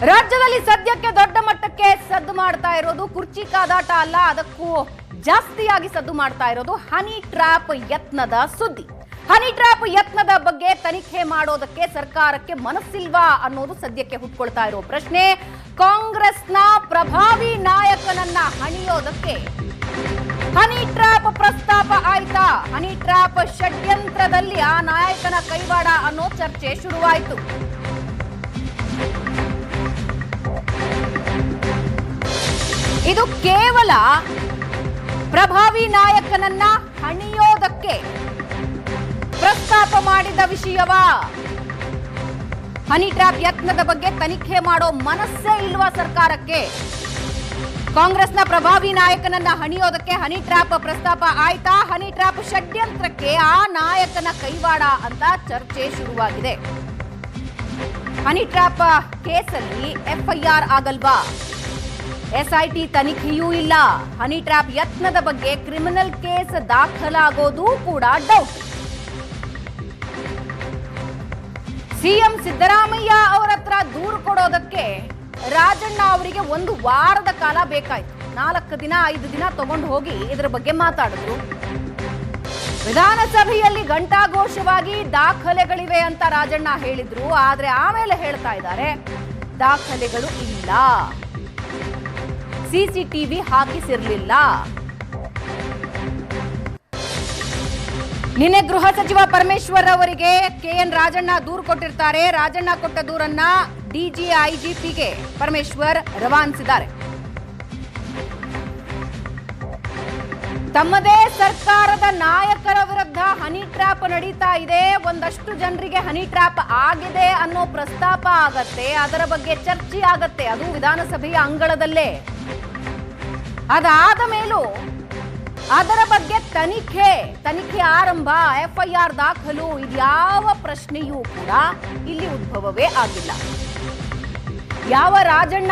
ರಾಜ್ಯದಲ್ಲಿ ಸದ್ಯಕ್ಕೆ ದೊಡ್ಡ ಮಟ್ಟಕ್ಕೆ ಸದ್ದು ಮಾಡ್ತಾ ಇರೋದು ಕುರ್ಚಿ ಕಾದಾಟ ಅಲ್ಲ, ಅದಕ್ಕೂ ಜಾಸ್ತಿಯಾಗಿ ಸದ್ದು ಮಾಡ್ತಾ ಇರೋದು ಹನಿ ಟ್ರ್ಯಾಪ್ ಯತ್ನದ ಸುದ್ದಿ. ಹನಿ ಟ್ರ್ಯಾಪ್ ಯತ್ನದ ಬಗ್ಗೆ ತನಿಖೆ ಮಾಡೋದಕ್ಕೆ ಸರ್ಕಾರಕ್ಕೆ ಮನಸ್ಸಿಲ್ವಾ ಅನ್ನೋದು ಸದ್ಯಕ್ಕೆ ಹುಟ್ಕೊಳ್ತಾ ಇರೋ ಪ್ರಶ್ನೆ. ಕಾಂಗ್ರೆಸ್ನ ಪ್ರಭಾವಿ ನಾಯಕನನ್ನ ಹಣಿಯೋದಕ್ಕೆ ಹನಿ ಟ್ರ್ಯಾಪ್ ಪ್ರಸ್ತಾಪ ಆಯ್ತಾ? ಹನಿ ಟ್ರ್ಯಾಪ್ ಷಡ್ಯಂತ್ರದಲ್ಲಿ ಆ ನಾಯಕನ ಕೈವಾಡ ಅನ್ನೋ ಚರ್ಚೆ ಶುರುವಾಯಿತು. ಇದು ಕೇವಲ ಪ್ರಭಾವಿ ನಾಯಕನನ್ನ ಹಣಿಯೋದಕ್ಕೆ ಪ್ರಸ್ತಾಪ ಮಾಡಿದ ವಿಷಯವಾ? ಹನಿ ಟ್ರ್ಯಾಪ್ ಯತ್ನದ ಬಗ್ಗೆ ತನಿಖೆ ಮಾಡೋ ಮನಸ್ಸೇ ಇಲ್ವಾ ಸರ್ಕಾರಕ್ಕೆ? ಕಾಂಗ್ರೆಸ್ನ ಪ್ರಭಾವಿ ನಾಯಕನನ್ನ ಹಣಿಯೋದಕ್ಕೆ ಹನಿ ಟ್ರ್ಯಾಪ್ ಪ್ರಸ್ತಾಪ ಆಯ್ತಾ? ಹನಿ ಟ್ರ್ಯಾಪ್ ಷಡ್ಯಂತ್ರಕ್ಕೆ ಆ ನಾಯಕನ ಕೈವಾಡ ಅಂತ ಚರ್ಚೆ ಶುರುವಾಗಿದೆ. ಹನಿ ಟ್ರ್ಯಾಪ್ ಕೇಸಲ್ಲಿ ಎಫ್ಐಆರ್ ಆಗಲ್ವಾ? ಎಸ್ಐಟಿ ತನಿಖೆಯೂ ಇಲ್ಲ. ಹನಿ ಟ್ರ್ಯಾಪ್ ಯತ್ನದ ಬಗ್ಗೆ ಕ್ರಿಮಿನಲ್ ಕೇಸ್ ದಾಖಲಾಗೋದು ಕೂಡ ಡೌಟ್. ಸಿಎಂ ಸಿದ್ದರಾಮಯ್ಯ ಅವರ ಹತ್ರ ದೂರು ಕೊಡೋದಕ್ಕೆ ರಾಜಣ್ಣ ಅವರಿಗೆ 1 ವಾರದ ಕಾಲ ಬೇಕಾಯ್ತು. 4 ದಿನ 5 ದಿನ ತಗೊಂಡು ಹೋಗಿ ಇದರ ಬಗ್ಗೆ ಮಾತಾಡಿದ್ರು. ವಿಧಾನಸಭೆಯಲ್ಲಿ ಘಂಟಾಘೋಷವಾಗಿ ದಾಖಲೆಗಳಿವೆ ಅಂತ ರಾಜಣ್ಣ ಹೇಳಿದ್ರು. ಆದ್ರೆ ಆಮೇಲೆ ಹೇಳ್ತಾ ಇದ್ದಾರೆ ದಾಖಲೆಗಳು ಇಲ್ಲ, ಸಿಸಿಟಿವಿ ಹಾಕಿಸಿರ್ಲಿಲ್ಲ. ನಿನ್ನೆ ಗೃಹ ಸಚಿವ ಪರಮೇಶ್ವರ್ ಅವರಿಗೆ ಕೆಎನ್ ರಾಜಣ್ಣ ದೂರು ಕೊಟ್ಟಿರ್ತಾರೆ. ರಾಜಣ್ಣ ಕೊಟ್ಟ ದೂರನ್ನ ಡಿಜಿ ಐಜಿಪಿಗೆ ಪರಮೇಶ್ವರ್ ರವಾನಿಸಿದ್ದಾರೆ. ತಮ್ಮದೇ ಸರ್ಕಾರದ ನಾಯಕರ ವಿರುದ್ಧ ಹನಿ ಟ್ರ್ಯಾಪ್ ನಡೀತಾ ಇದೆ, ಒಂದಷ್ಟು ಜನರಿಗೆ ಹನಿ ಟ್ರ್ಯಾಪ್ ಆಗಿದೆ ಅನ್ನೋ ಪ್ರಸ್ತಾಪ ಆಗತ್ತೆ, ಅದರ ಬಗ್ಗೆ ಚರ್ಚೆ ಆಗತ್ತೆ, ಅದು ವಿಧಾನಸಭೆಯ ಅಂಗಳದಲ್ಲೇ. ಅದಾದ ಮೇಲೂ ಅದರ ಬಗ್ಗೆ ತನಿಖೆ ಆರಂಭ, ಎಫ್ಐಆರ್ ದಾಖಲು, ಇದ್ಯಾವ ಪ್ರಶ್ನೆಯೂ ಕೂಡ ಇಲ್ಲಿ ಉದ್ಭವವೇ ಆಗಿಲ್ಲ. ಯಾವ ರಾಜಣ್ಣ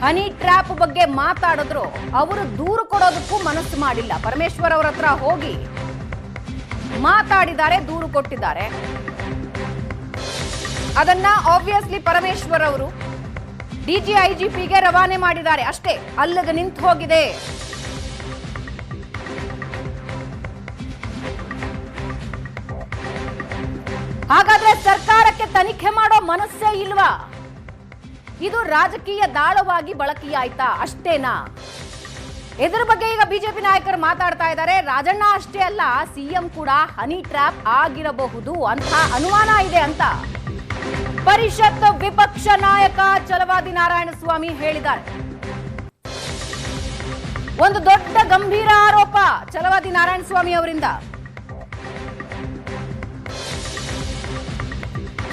ಹನಿ ಟ್ರ್ಯಾಪ್ ಬಗ್ಗೆ ಮಾತಾಡಿದ್ರು ಅವರು ದೂರು ಕೊಡೋದಕ್ಕೂ ಮನಸ್ಸು ಮಾಡಿಲ್ಲ. ಪರಮೇಶ್ವರ್ ಅವರ ಹತ್ರ ಹೋಗಿ ಮಾತಾಡಿದ್ದಾರೆ, ದೂರು ಕೊಟ್ಟಿದ್ದಾರೆ. ಅದನ್ನ ಆಬ್ವಿಯಸ್ಲಿ ಪರಮೇಶ್ವರ್ ಅವರು ಡಿಜಿ ಐಜಿಪಿಗೆ ರವಾನೆ ಮಾಡಿದ್ದಾರೆ. ಅಷ್ಟೇ, ಅಲ್ಲಿಗೆ ನಿಂತು ಹೋಗಿದೆ. ಹಾಗಾದ್ರೆ ಸರ್ಕಾರಕ್ಕೆ ತನಿಖೆ ಮಾಡೋ ಮನಸ್ಸೇ ಇಲ್ವಾ? ಇದು ರಾಜಕೀಯ ದಾಳವಾಗಿ ಬಳಕೆಯಾಯ್ತಾ? ಅಷ್ಟೇನಾ? ಇದರ ಬಗ್ಗೆ ಈಗ ಬಿಜೆಪಿ ನಾಯಕರು ಮಾತಾಡ್ತಾ ಇದ್ದಾರೆ. ರಾಜಣ್ಣ ಅಷ್ಟೇ ಅಲ್ಲ, ಸಿಎಂ ಕೂಡ ಹನಿ ಟ್ರ್ಯಾಪ್ ಆಗಿರಬಹುದು ಅಂತ ಅನುಮಾನ ಇದೆ ಅಂತ ಪರಿಷತ್ ವಿಪಕ್ಷ ನಾಯಕ ಛಲವಾದಿ ನಾರಾಯಣಸ್ವಾಮಿ ಹೇಳಿದ್ದಾರೆ. ಒಂದು ದೊಡ್ಡ ಗಂಭೀರ ಆರೋಪ ಛಲವಾದಿ ನಾರಾಯಣಸ್ವಾಮಿ ಅವರಿಂದ.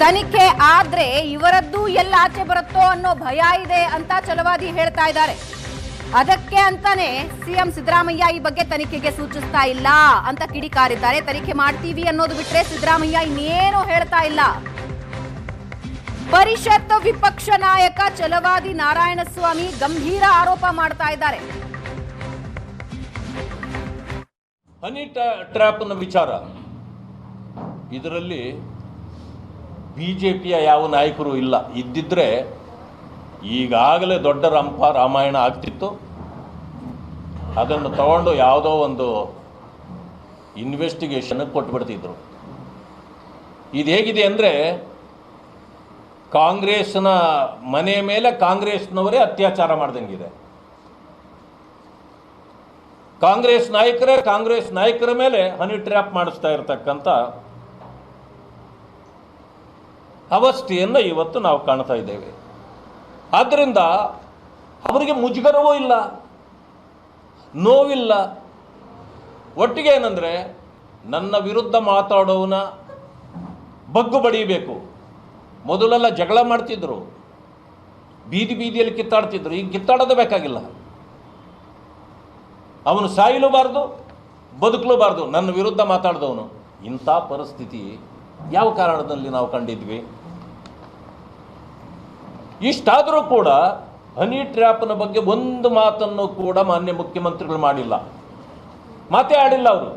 ತನಿಖೆ ಆದ್ರೆ ಇವರದ್ದು ಎಲ್ಲ ಆಚೆ ಬರುತ್ತೋ ಅನ್ನೋ ಭಯ ಇದೆ ಅಂತ ಛಲವಾದಿ ಹೇಳ್ತಾ ಇದ್ದಾರೆ. ಅದಕ್ಕೆ ಅಂತಾನೆ ಸಿಎಂ ಸಿದ್ದರಾಮಯ್ಯ ಈ ಬಗ್ಗೆ ತನಿಖೆಗೆ ಸೂಚಿಸ್ತಾ ಇಲ್ಲ ಅಂತ ಕಿಡಿಕಾರಿದ್ದಾರೆ. ತನಿಖೆ ಮಾಡ್ತೀವಿ ಅನ್ನೋದು ಬಿಟ್ರೆ ಸಿದ್ದರಾಮಯ್ಯ ಇನ್ನೇನು ಹೇಳ್ತಾ ಇಲ್ಲ. ಪರಿಷತ್ ವಿಪಕ್ಷ ನಾಯಕ ಛಲವಾದಿ ನಾರಾಯಣಸ್ವಾಮಿ ಗಂಭೀರ ಆರೋಪ ಮಾಡ್ತಾ ಇದ್ದಾರೆ. ಹನಿ ಟ್ರ್ಯಾಪ್ನ ವಿಚಾರ, ಇದರಲ್ಲಿ ಬಿಜೆಪಿಯ ಯಾವ ನಾಯಕರು ಇಲ್ಲ. ಇದ್ದಿದ್ರೆ ಈಗಾಗಲೇ ದೊಡ್ಡ ರಾಮಾಯಣ ಆಗ್ತಿತ್ತು. ಅದನ್ನು ತಗೊಂಡು ಯಾವುದೋ ಒಂದು ಇನ್ವೆಸ್ಟಿಗೇಷನ್ಗೆ ಕೊಟ್ಬಿಡ್ತಿದ್ರು. ಇದು ಹೇಗಿದೆ ಅಂದರೆ, ಕಾಂಗ್ರೆಸ್ನ ಮನೆ ಮೇಲೆ ಕಾಂಗ್ರೆಸ್ನವರೇ ಅತ್ಯಾಚಾರ ಮಾಡ್ದಂಗಿದೆ. ಕಾಂಗ್ರೆಸ್ ನಾಯಕರ ಮೇಲೆ ಹನಿ ಟ್ರ್ಯಾಪ್ ಮಾಡಿಸ್ತಾ ಇರತಕ್ಕಂಥ ಅವಸ್ಥೆಯನ್ನು ಇವತ್ತು ನಾವು ಕಾಣ್ತಾ ಇದ್ದೇವೆ. ಆದ್ದರಿಂದ ಅವರಿಗೆ ಮುಜುಗರವೂ ಇಲ್ಲ, ನೋವಿಲ್ಲ. ಒಟ್ಟಿಗೆ ಏನಂದರೆ, ನನ್ನ ವಿರುದ್ಧ ಮಾತಾಡೋವನ ಬಗ್ಗು ಬಡಿಬೇಕು. ಮೊದಲೆಲ್ಲ ಜಗಳ ಮಾಡ್ತಿದ್ರು, ಬೀದಿಯಲ್ಲಿ ಕಿತ್ತಾಡ್ತಿದ್ರು. ಈಗ ಕಿತ್ತಾಡೋದು ಬೇಕಾಗಿಲ್ಲ. ಅವನು ಸಾಯಲೂಬಾರ್ದು, ಬದುಕಲೂಬಾರ್ದು, ನನ್ನ ವಿರುದ್ಧ ಮಾತಾಡಿದವನು. ಇಂಥ ಪರಿಸ್ಥಿತಿ ಯಾವ ಕಾರಣದಲ್ಲಿ ನಾವು ಕಂಡಿದ್ವಿ? ಇಷ್ಟಾದರೂ ಕೂಡ ಹನಿ ಟ್ರ್ಯಾಪ್ನ ಬಗ್ಗೆ ಒಂದು ಮಾತನ್ನು ಕೂಡ ಮಾನ್ಯ ಮುಖ್ಯಮಂತ್ರಿಗಳು ಮಾಡಿಲ್ಲ, ಮಾತೇ ಆಡಿಲ್ಲ. ಅವರು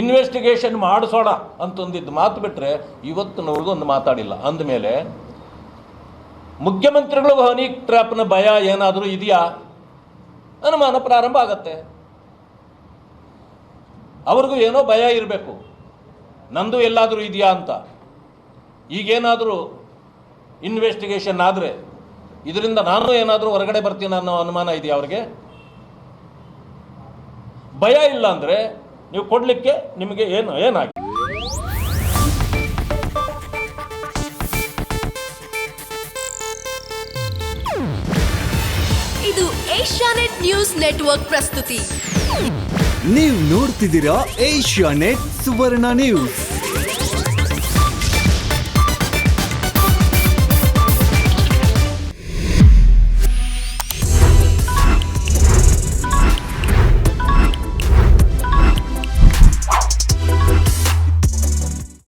ಇನ್ವೆಸ್ಟಿಗೇಷನ್ ಮಾಡಿಸೋಣ ಅಂತಂದಿದ್ದು ಮಾತು ಬಿಟ್ಟರೆ ಇವತ್ತಿನವರೆಗೂ ಒಂದು ಮಾತಾಡಿಲ್ಲ. ಅಂದಮೇಲೆ ಮುಖ್ಯಮಂತ್ರಿಗಳಿಗೂ ಹನಿ ಟ್ರ್ಯಾಪ್ನ ಭಯ ಏನಾದರೂ ಇದೆಯಾ? ಅನುಮಾನ ಪ್ರಾರಂಭ ಆಗತ್ತೆ. ಅವ್ರಿಗೂ ಏನೋ ಭಯ ಇರಬೇಕು, ನಂದು ಎಲ್ಲಾದರೂ ಇದೆಯಾ ಅಂತ. ಈಗೇನಾದರೂ ಇನ್ವೆಸ್ಟಿಗೇಷನ್ ಆದರೆ ಇದರಿಂದ ನಾನು ಏನಾದರೂ ಹೊರಗಡೆ ಬರ್ತೀನಿ ಅನ್ನೋ ಅನುಮಾನ ಇದೆಯಾ ಅವ್ರಿಗೆ? ಭಯ ಇಲ್ಲ ಅಂದರೆ ನೀವು ಕೊಡಲಿಕ್ಕೆ ನಿಮಗೆ ಏನಾಗಿದೆ? ಇದು ಏಷ್ಯಾನೆಟ್ ನ್ಯೂಸ್ ನೆಟ್ವರ್ಕ್ ಪ್ರಸ್ತುತಿ. ನೀವು ನೋಡ್ತಿದ್ದೀರಾ ಏಷ್ಯಾನೆಟ್ ಸುವರ್ಣ ನ್ಯೂಸ್.